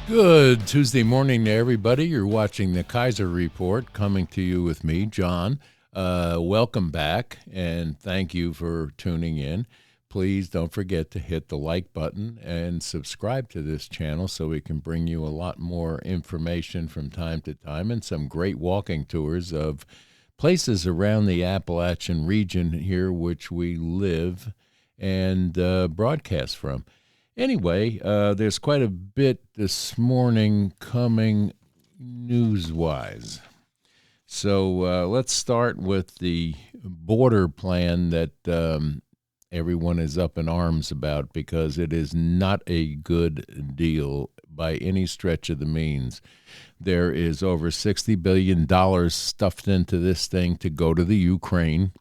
Good Tuesday morning to everybody. You're watching the Kaiser Report, coming to you with me, John. Welcome back, and thank you for tuning in. Please don't forget to hit the like button and subscribe to this channel so we can bring you a lot more information from time to time and some great walking tours of places around the Appalachian region here, which we live and broadcast from. Anyway, there's quite a bit this morning coming news-wise. So let's start with the border plan that everyone is up in arms about because it is not a good deal by any stretch of the means. There is over $60 billion stuffed into this thing to go to the Ukraine.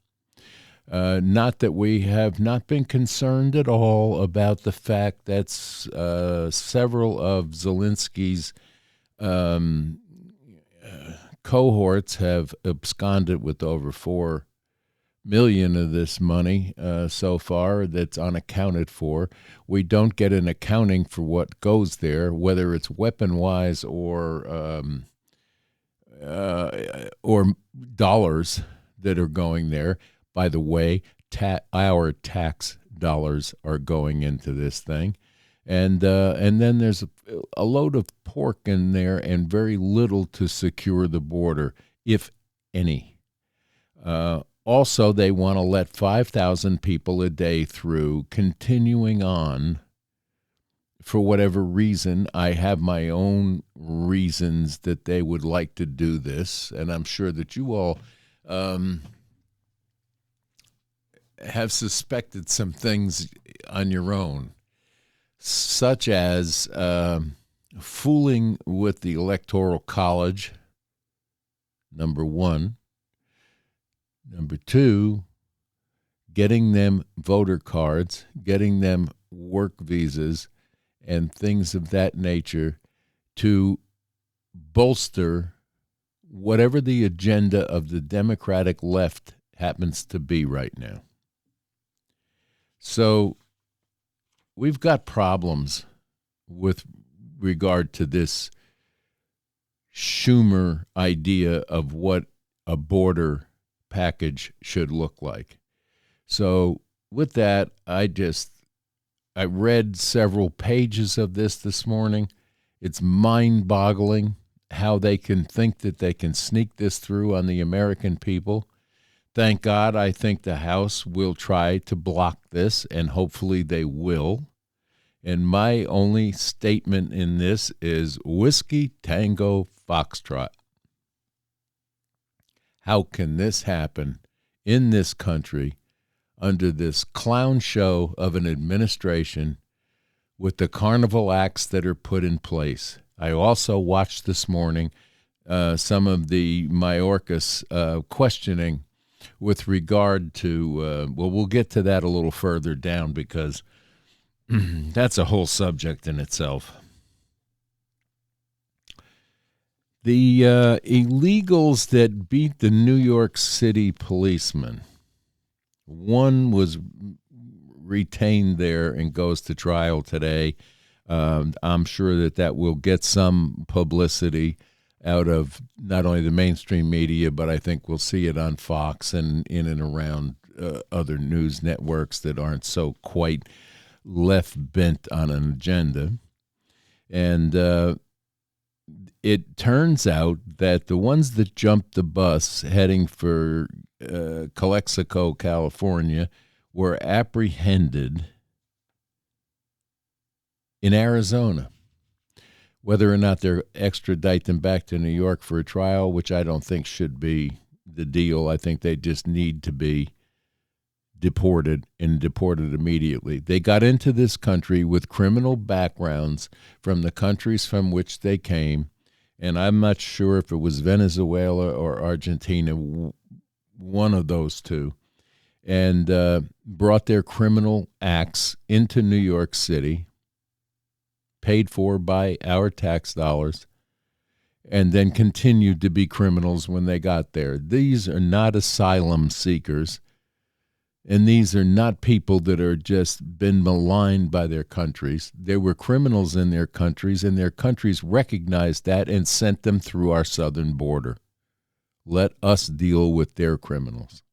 Not that we have not been concerned at all about the fact that several of Zelensky's cohorts have absconded with over $4 million of this money so far that's unaccounted for. We don't get an accounting for what goes there, whether it's weapon-wise or dollars that are going there. By the way, our tax dollars are going into this thing. And then there's a load of pork in there and very little to secure the border, if any. Also, they want to let 5,000 people a day through, continuing on for whatever reason. I have my own reasons that they would like to do this, and I'm sure that you all have suspected some things on your own, such as fooling with the Electoral College, number one. Number two, getting them voter cards, getting them work visas, and things of that nature to bolster whatever the agenda of the Democratic left happens to be right now. So we've got problems with regard to this Schumer idea of what a border package should look like. So with that, I read several pages of this morning. It's mind-boggling how they can think that they can sneak this through on the American people. Thank God, I think the House will try to block this, and hopefully they will. And my only statement in this is Whiskey Tango Foxtrot. How can this happen in this country under this clown show of an administration with the carnival acts that are put in place? I also watched this morning some of the Mayorkas questioning with regard to, we'll get to that a little further down because that's a whole subject in itself. The illegals that beat the New York City policeman, one was retained there and goes to trial today. I'm sure that will get some publicity out of not only the mainstream media, but I think we'll see it on Fox and in and around other news networks that aren't so quite left bent on an agenda. And it turns out that the ones that jumped the bus heading for Calexico, California, were apprehended in Arizona. Whether or not they're extradite them back to New York for a trial, which I don't think should be the deal. I think they just need to be deported and deported immediately. They got into this country with criminal backgrounds from the countries from which they came, and I'm not sure if it was Venezuela or Argentina, one of those two, and brought their criminal acts into New York City, paid for by our tax dollars, and then continued to be criminals when they got there. These are not asylum seekers. And these are not people that are just been maligned by their countries. They were criminals in their countries, and their countries recognized that and sent them through our southern border. Let us deal with their criminals.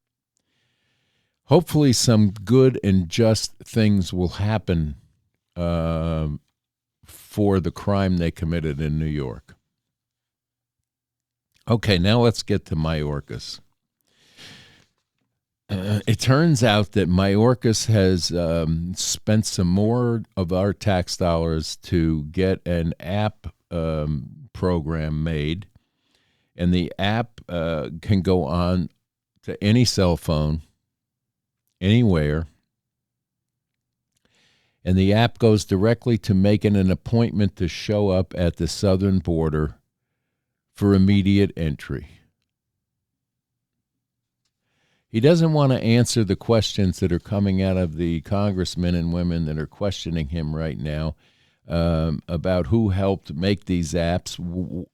Hopefully some good and just things will happen for the crime they committed in New York. Okay, now let's get to Mayorkas. It turns out that Mayorkas has spent some more of our tax dollars to get an app program made, and the app can go on to any cell phone, anywhere, and the app goes directly to making an appointment to show up at the southern border for immediate entry. He doesn't want to answer the questions that are coming out of the congressmen and women that are questioning him right now about who helped make these apps,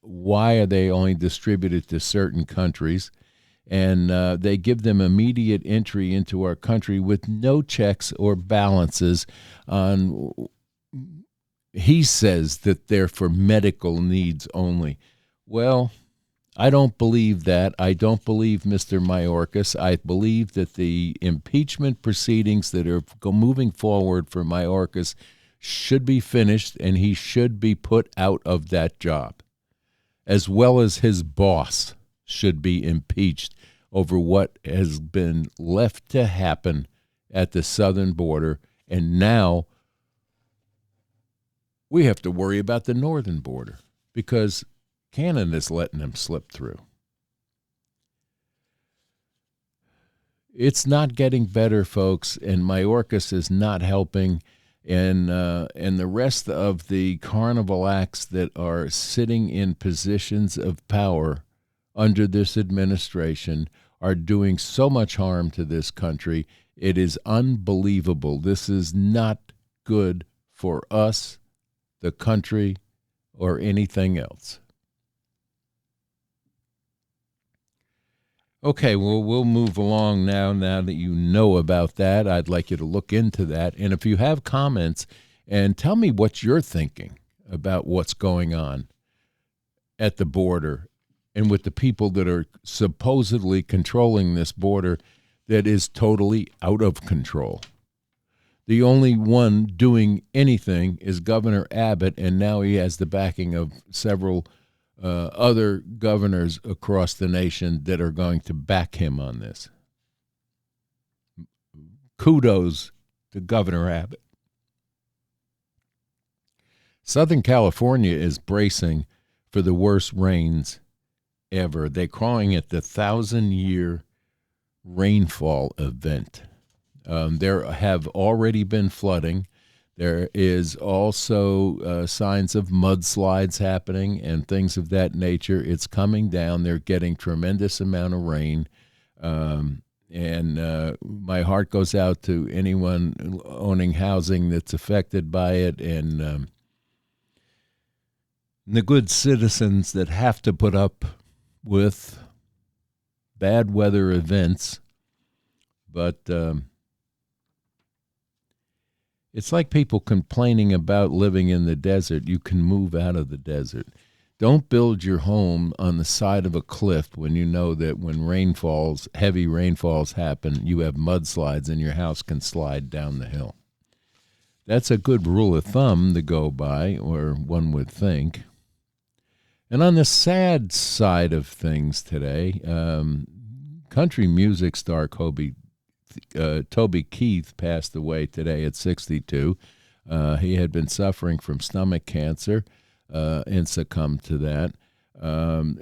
why are they only distributed to certain countries, and they give them immediate entry into our country with no checks or balances on, he says that they're for medical needs only. Well, I don't believe that. I don't believe Mr. Mayorkas. I believe that the impeachment proceedings that are moving forward for Mayorkas should be finished, and he should be put out of that job, as well as his boss should be impeached over what has been left to happen at the southern border. And now we have to worry about the northern border because Canada's letting them slip through. It's not getting better, folks, and Mayorkas is not helping. And the rest of the carnival acts that are sitting in positions of power under this administration are doing so much harm to this country. It is unbelievable. This is not good for us, the country, or anything else. Okay, well, we'll move along now that you know about that. I'd like you to look into that. And if you have comments, and tell me what you're thinking about what's going on at the border and with the people that are supposedly controlling this border that is totally out of control. The only one doing anything is Governor Abbott, and now he has the backing of several other governors across the nation that are going to back him on this. Kudos to Governor Abbott. Southern California is bracing for the worst rains ever. They're calling it the 1,000-year rainfall event. There have already been flooding. There is also signs of mudslides happening and things of that nature. It's coming down. They're getting tremendous amount of rain. And my heart goes out to anyone owning housing that's affected by it, and the good citizens that have to put up with bad weather events. But it's like people complaining about living in the desert. You can move out of the desert. Don't build your home on the side of a cliff when you know that when rainfalls, heavy rainfalls happen, you have mudslides and your house can slide down the hill. That's a good rule of thumb to go by, or one would think. And on the sad side of things today, country music star Toby Keith passed away today at 62. He had been suffering from stomach cancer and succumbed to that.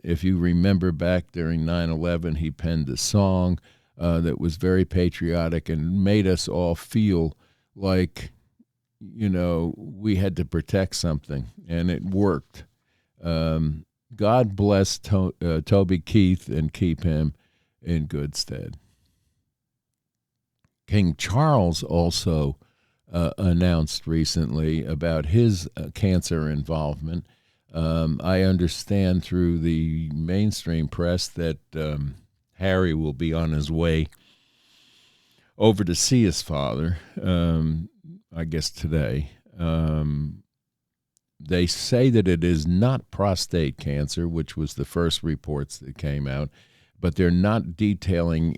If you remember back during 9/11, he penned a song that was very patriotic and made us all feel like, you know, we had to protect something, and it worked. God bless Toby Keith and keep him in good stead. King Charles also announced recently about his cancer involvement. I understand through the mainstream press that Harry will be on his way over to see his father, I guess today. They say that it is not prostate cancer, which was the first reports that came out, but they're not detailing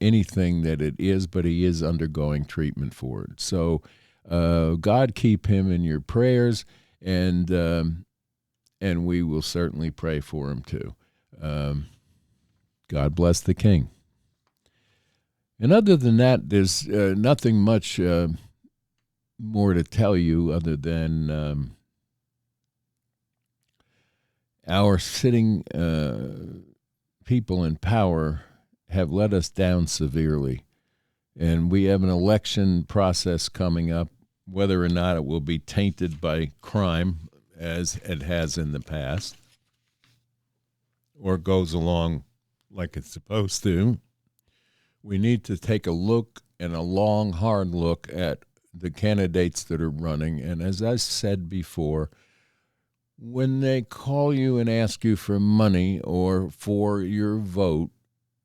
anything that it is, but he is undergoing treatment for it. So God keep him in your prayers, and we will certainly pray for him too. God bless the King. And other than that, there's nothing much more to tell you other than our sitting people in power have let us down severely. And we have an election process coming up, whether or not it will be tainted by crime, as it has in the past, or goes along like it's supposed to. We need to take a look, and a long, hard look, at the candidates that are running. And as I said before, when they call you and ask you for money or for your vote,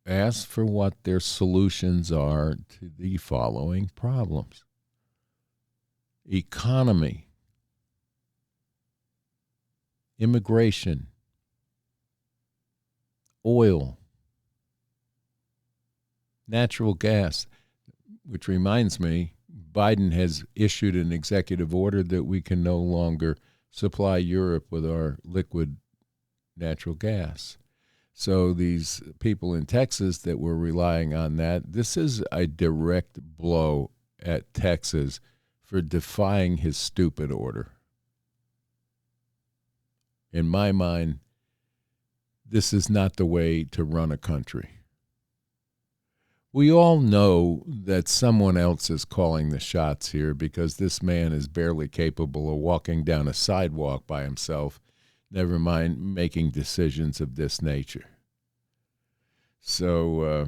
ask for what their solutions are to the following problems: economy, immigration, oil, natural gas, which reminds me, Biden has issued an executive order that we can no longer supply Europe with our liquid natural gas. So these people in Texas that were relying on that, this is a direct blow at Texas for defying his stupid order. In my mind, this is not the way to run a country. We all know that someone else is calling the shots here, because this man is barely capable of walking down a sidewalk by himself, never mind making decisions of this nature. So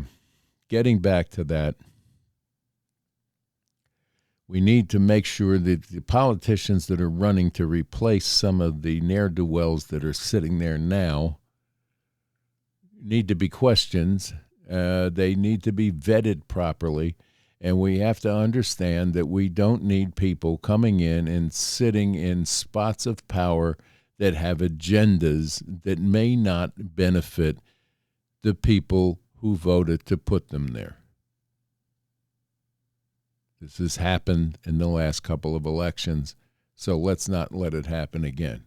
getting back to that, we need to make sure that the politicians that are running to replace some of the ne'er-do-wells that are sitting there now need to be questioned. They need to be vetted properly, and we have to understand that we don't need people coming in and sitting in spots of power that have agendas that may not benefit the people who voted to put them there. This has happened in the last couple of elections, so let's not let it happen again.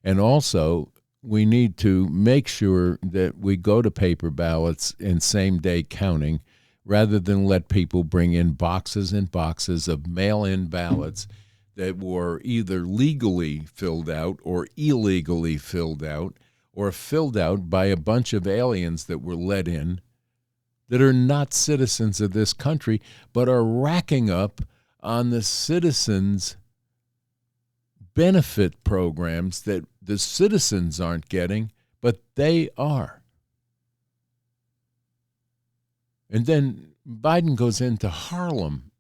And also, we need to make sure that we go to paper ballots and same-day counting, rather than let people bring in boxes and boxes of mail-in ballots that were either legally filled out or illegally filled out, or filled out by a bunch of aliens that were let in that are not citizens of this country, but are racking up on the citizens' benefit programs that the citizens aren't getting, but they are. And then Biden goes into Harlem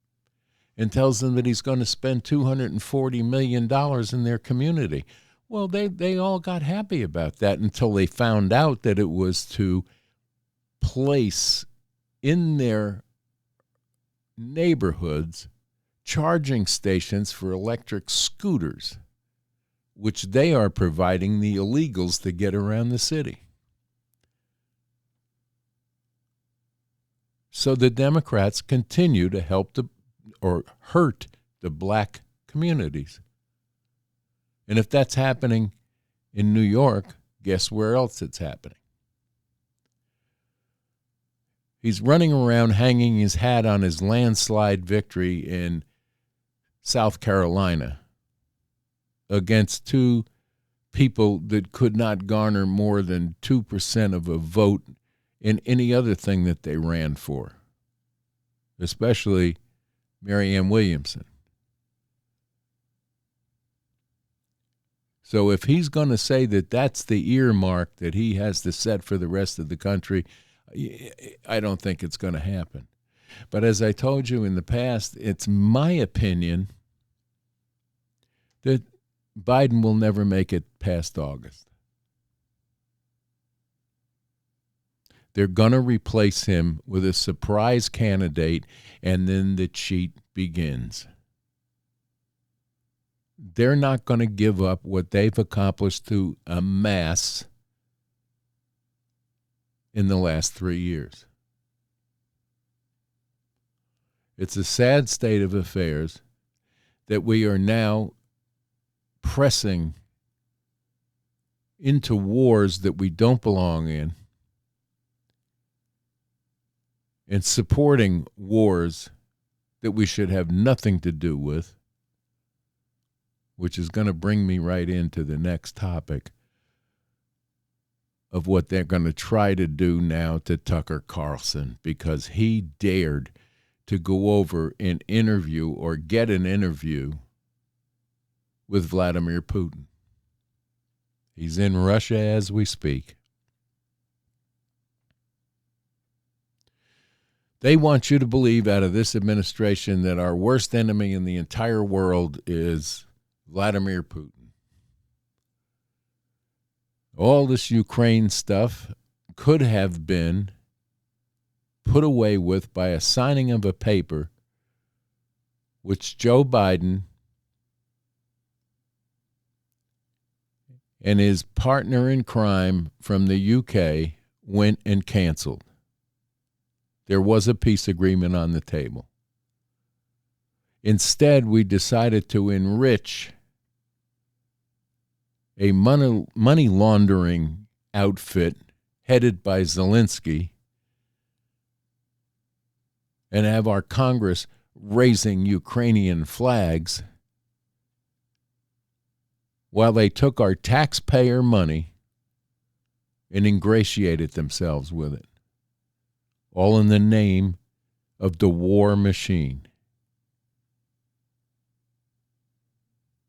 and tells them that he's going to spend $240 million in their community. Well, they all got happy about that until they found out that it was to place in their neighborhoods charging stations for electric scooters, which they are providing the illegals to get around the city. So the Democrats continue to help or hurt the black communities. And if that's happening in New York, guess where else it's happening? He's running around hanging his hat on his landslide victory in South Carolina against two people that could not garner more than 2% of a vote in any other thing that they ran for, especially Marianne Williamson. So if he's going to say that that's the earmark that he has to set for the rest of the country, I don't think it's going to happen. But as I told you in the past, it's my opinion that Biden will never make it past August. They're going to replace him with a surprise candidate, and then the cheat begins. They're not going to give up what they've accomplished to amass in the last 3 years. It's a sad state of affairs that we are now pressing into wars that we don't belong in and supporting wars that we should have nothing to do with, which is going to bring me right into the next topic of what they're going to try to do now to Tucker Carlson, because he dared to go over an interview or get an interview with Vladimir Putin. He's in Russia as we speak. They want you to believe out of this administration that our worst enemy in the entire world is Vladimir Putin. All this Ukraine stuff could have been put away with by a signing of a paper which Joe Biden and his partner in crime from the UK went and canceled. There was a peace agreement on the table. Instead, we decided to enrich a money laundering outfit headed by Zelensky and have our Congress raising Ukrainian flags while they took our taxpayer money and ingratiated themselves with it, all in the name of the war machine.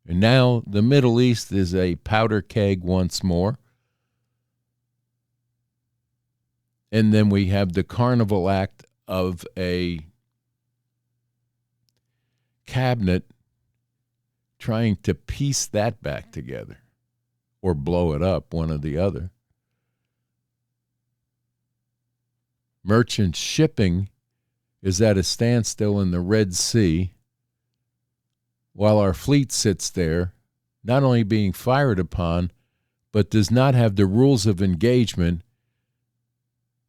And now the Middle East is a powder keg once more. And then we have the carnival act of a cabinet trying to piece that back together or blow it up, one or the other. Merchant shipping is at a standstill in the Red Sea, while our fleet sits there, not only being fired upon, but does not have the rules of engagement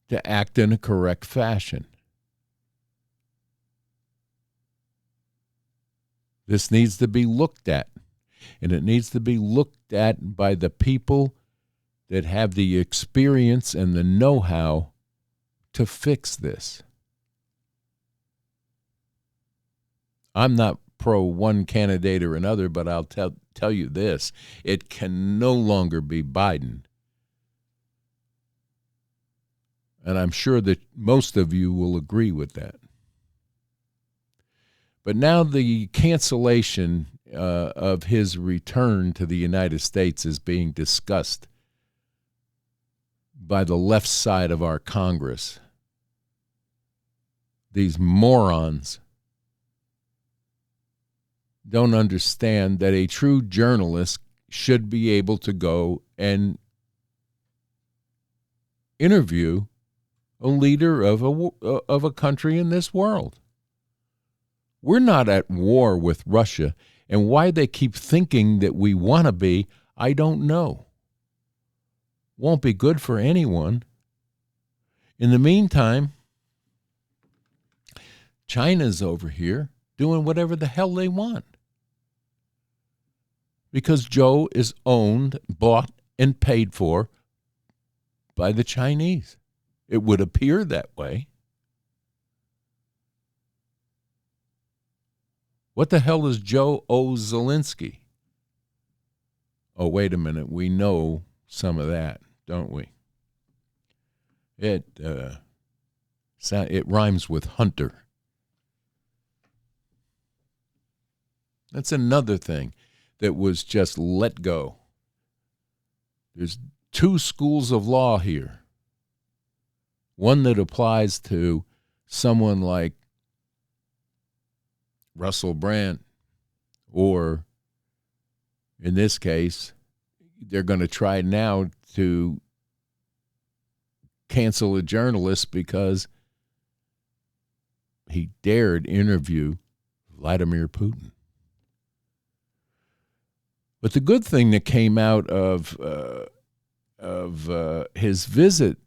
to act in a correct fashion. This needs to be looked at, and it needs to be looked at by the people that have the experience and the know-how to fix this. I'm not pro one candidate or another, but I'll tell you this. It can no longer be Biden. And I'm sure that most of you will agree with that. But now the cancellation of his return to the United States is being discussed by the left side of our Congress. These morons don't understand that a true journalist should be able to go and interview a leader of a country in this world. We're not at war with Russia, and why they keep thinking that we want to be, I don't know. Won't be good for anyone. In the meantime, China's over here doing whatever the hell they want. Because Joe is owned, bought, and paid for by the Chinese. It would appear that way. What the hell does Joe owe Zelensky? Oh, wait a minute. We know some of that, don't we? It rhymes with hunter. That's another thing that was just let go. There's two schools of law here. One that applies to someone like Russell Brand, or in this case, they're going to try now to cancel a journalist because he dared interview Vladimir Putin. But the good thing that came out of his visit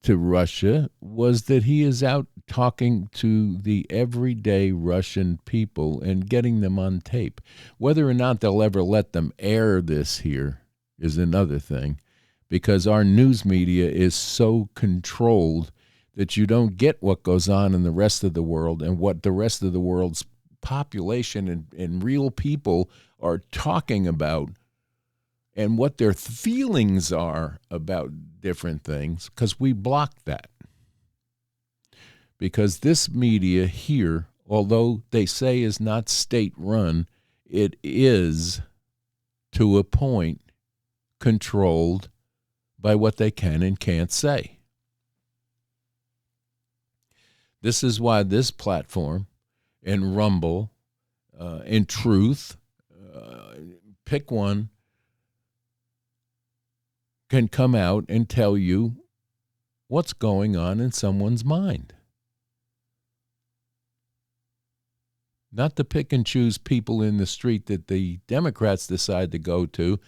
to Russia was that he is out talking to the everyday Russian people and getting them on tape. Whether or not they'll ever let them air this here is another thing, because our news media is so controlled that you don't get what goes on in the rest of the world and what the rest of the world's population and real people are talking about and what their feelings are about different things, because we block that. Because this media here, although they say is not state-run, it is, to a point, controlled by what they can and can't say. This is why this platform and Rumble and Truth, pick one, can come out and tell you what's going on in someone's mind. Not to pick and choose people in the street that the Democrats decide to go to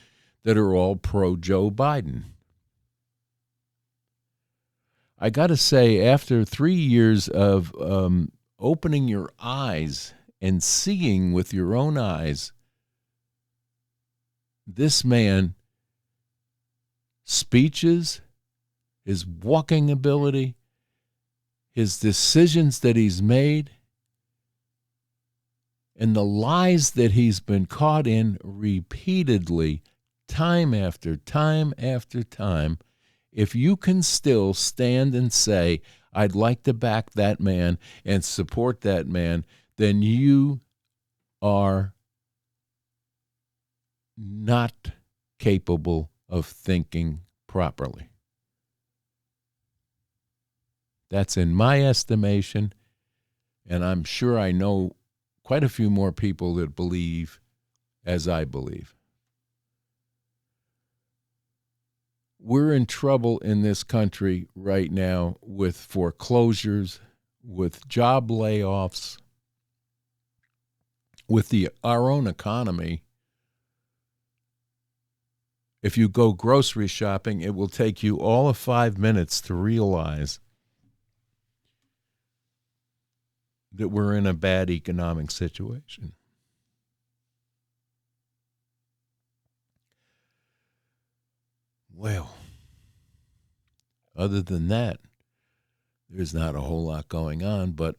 that are all pro-Joe Biden. I got to say, after 3 years of opening your eyes and seeing with your own eyes, this man, speeches, his walking ability, his decisions that he's made, and the lies that he's been caught in repeatedly, time after time after time, if you can still stand and say, I'd like to back that man and support that man, then you are not capable of thinking properly. That's in my estimation, and I'm sure I know quite a few more people that believe as I believe. We're in trouble in this country right now with foreclosures, with job layoffs, with our own economy. If you go grocery shopping, it will take you all of 5 minutes to realize that we're in a bad economic situation. Well, other than that, there's not a whole lot going on, but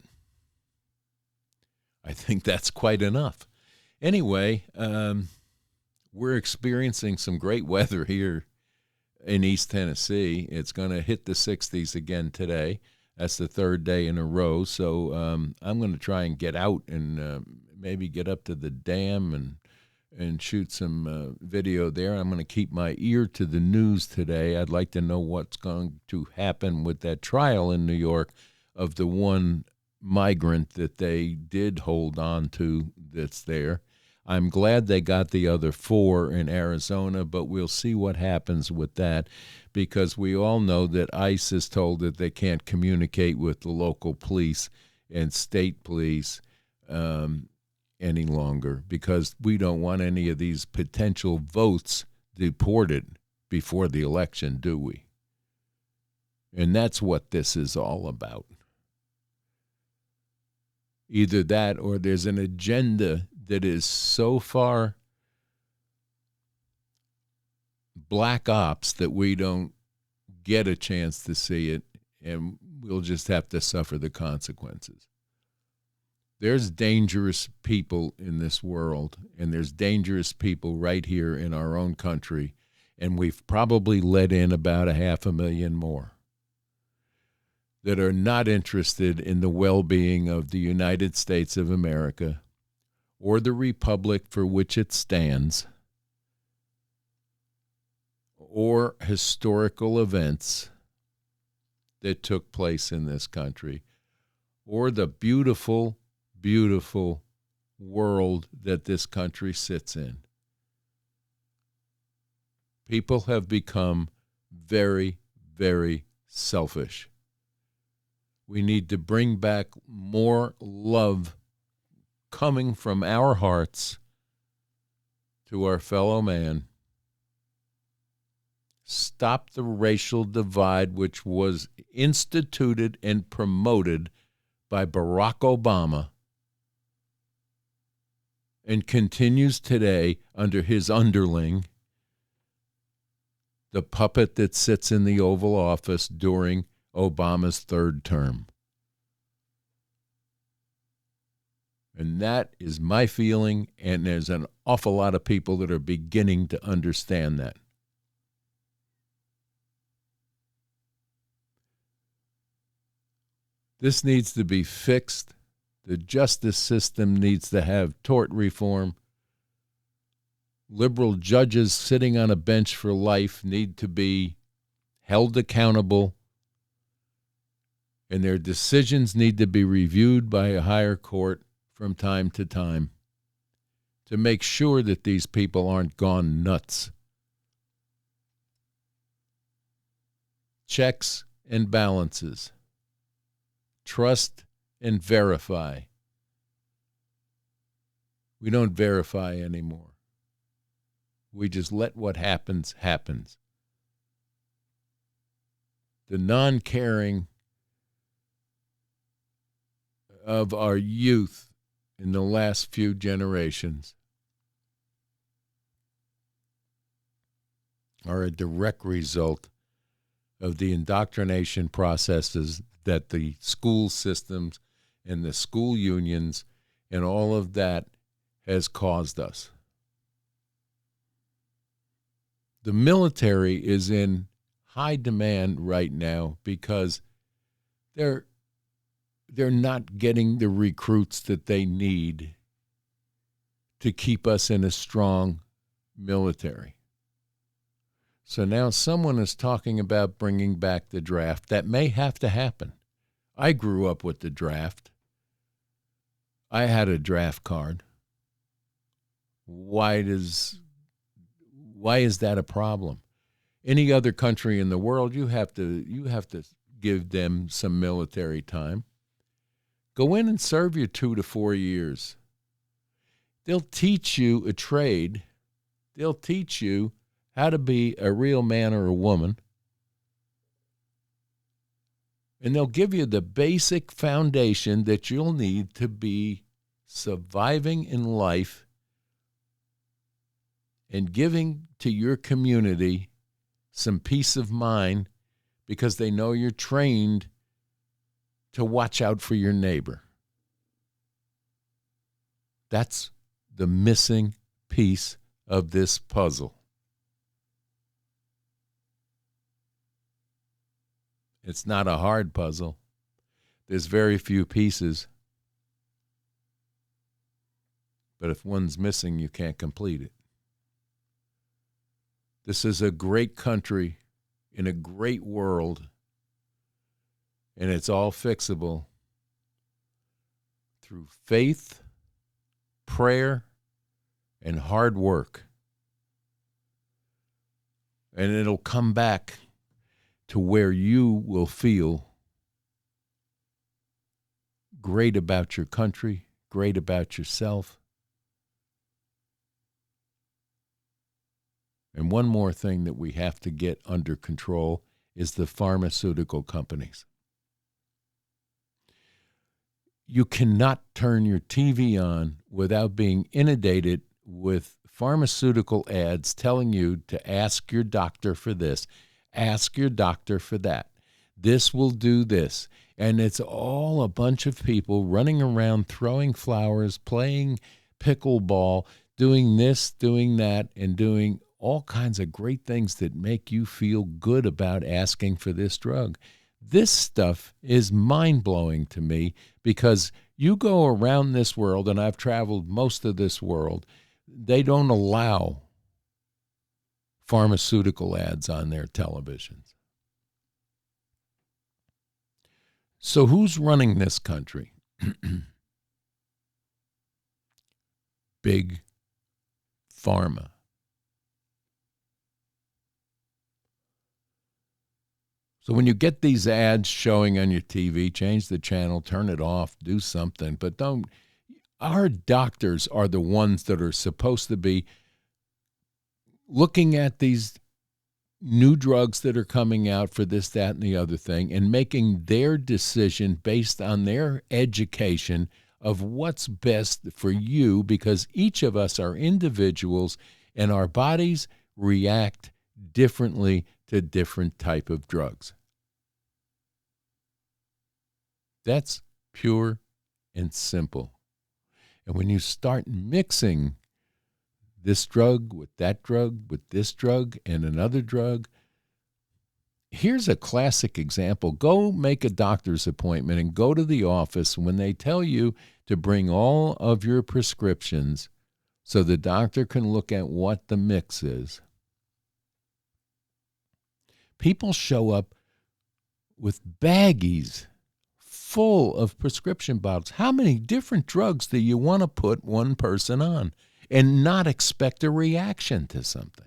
I think that's quite enough. Anyway, we're experiencing some great weather here in East Tennessee. It's going to hit the 60s again today. That's the third day in a row. So I'm going to try and get out and maybe get up to the dam and shoot some video there. I'm going to keep my ear to the news today. I'd like to know what's going to happen with that trial in New York of the one migrant that they did hold on to that's there. I'm glad they got the other 4 in Arizona, but we'll see what happens with that, because we all know that ICE is told that they can't communicate with the local police and state police any longer, because we don't want any of these potential votes deported before the election, do we? And that's what this is all about. Either that or there's an agenda that is so far black ops that we don't get a chance to see it, and we'll just have to suffer the consequences. There's dangerous people in this world, and there's dangerous people right here in our own country, and we've probably let in about 500,000 more that are not interested in the well-being of the United States of America or the republic for which it stands, or historical events that took place in this country, or the beautiful, beautiful world that this country sits in. People have become very, very selfish. We need to bring back more love coming from our hearts to our fellow man. Stop the racial divide which was instituted and promoted by Barack Obama and continues today under his underling, the puppet that sits in the Oval Office during Obama's third term. And that is my feeling, and there's an awful lot of people that are beginning to understand that. This needs to be fixed. The justice system needs to have tort reform. Liberal judges sitting on a bench for life need to be held accountable, and their decisions need to be reviewed by a higher court from time to time to make sure that these people aren't gone nuts. Checks and balances. Trust and verify. We don't verify anymore. We just let what happens, happens. The non-caring of our youth in the last few generations are a direct result of the indoctrination processes that the school systems and the school unions and all of that has caused us. The military is in high demand right now because they're not getting the recruits that they need to keep us in a strong military. So now someone is talking about bringing back the draft. That may have to happen. I grew up with the draft. I had a draft card. Why is that a problem? Any other country in the world, you have to give them some military time. Go in and serve your 2 to 4 years. They'll teach you a trade. They'll teach you how to be a real man or a woman. And they'll give you the basic foundation that you'll need to be surviving in life and giving to your community some peace of mind because they know you're trained to watch out for your neighbor. That's the missing piece of this puzzle. It's not a hard puzzle. There's very few pieces. But if one's missing, you can't complete it. This is a great country in a great world, and it's all fixable through faith, prayer, and hard work. And it'll come back to where you will feel great about your country, great about yourself. And one more thing that we have to get under control is the pharmaceutical companies. You cannot turn your TV on without being inundated with pharmaceutical ads telling you to ask your doctor for this, ask your doctor for that. This will do this. And it's all a bunch of people running around throwing flowers, playing pickleball, doing this, doing that, and doing all kinds of great things that make you feel good about asking for this drug. This stuff is mind-blowing to me because you go around this world, and I've traveled most of this world, they don't allow pharmaceutical ads on their televisions. So who's running this country? Big Pharma. So when you get these ads showing on your TV, change the channel, turn it off, do something. But don't. Our doctors are the ones that are supposed to be looking at these new drugs that are coming out for this, that, and the other thing, and making their decision based on their education of what's best for you, because each of us are individuals and our bodies react differently to different type of drugs. That's pure and simple. And when you start mixing this drug with that drug, with this drug and another drug, here's a classic example. Go make a doctor's appointment and go to the office when they tell you to bring all of your prescriptions so the doctor can look at what the mix is. People show up with baggies full of prescription bottles. How many different drugs do you want to put one person on and not expect a reaction to something?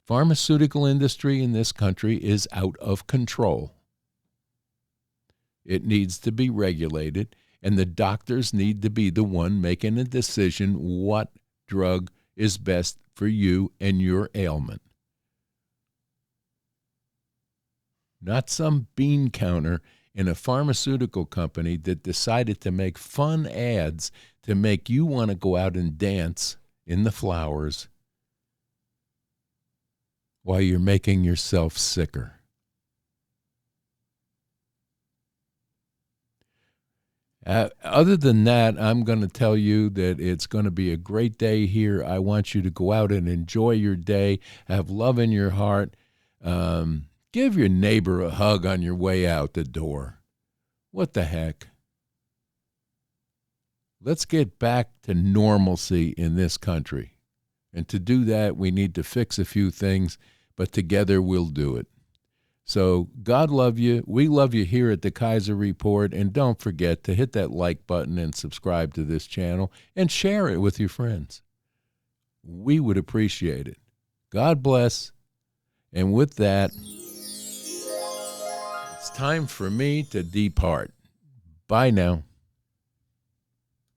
Pharmaceutical industry in this country is out of control. It needs to be regulated, and the doctors need to be the one making a decision what drug is best for you and your ailment. Not some bean counter in a pharmaceutical company that decided to make fun ads to make you want to go out and dance in the flowers while you're making yourself sicker. Other than that, I'm going to tell you that it's going to be a great day here. I want you to go out and enjoy your day, have love in your heart. Give your neighbor a hug on your way out the door. What the heck? Let's get back to normalcy in this country. And to do that, we need to fix a few things, but together we'll do it. So God love you. We love you here at the Kaiser Report. And don't forget to hit that like button and subscribe to this channel and share it with your friends. We would appreciate it. God bless. And with that, it's time for me to depart. Bye now.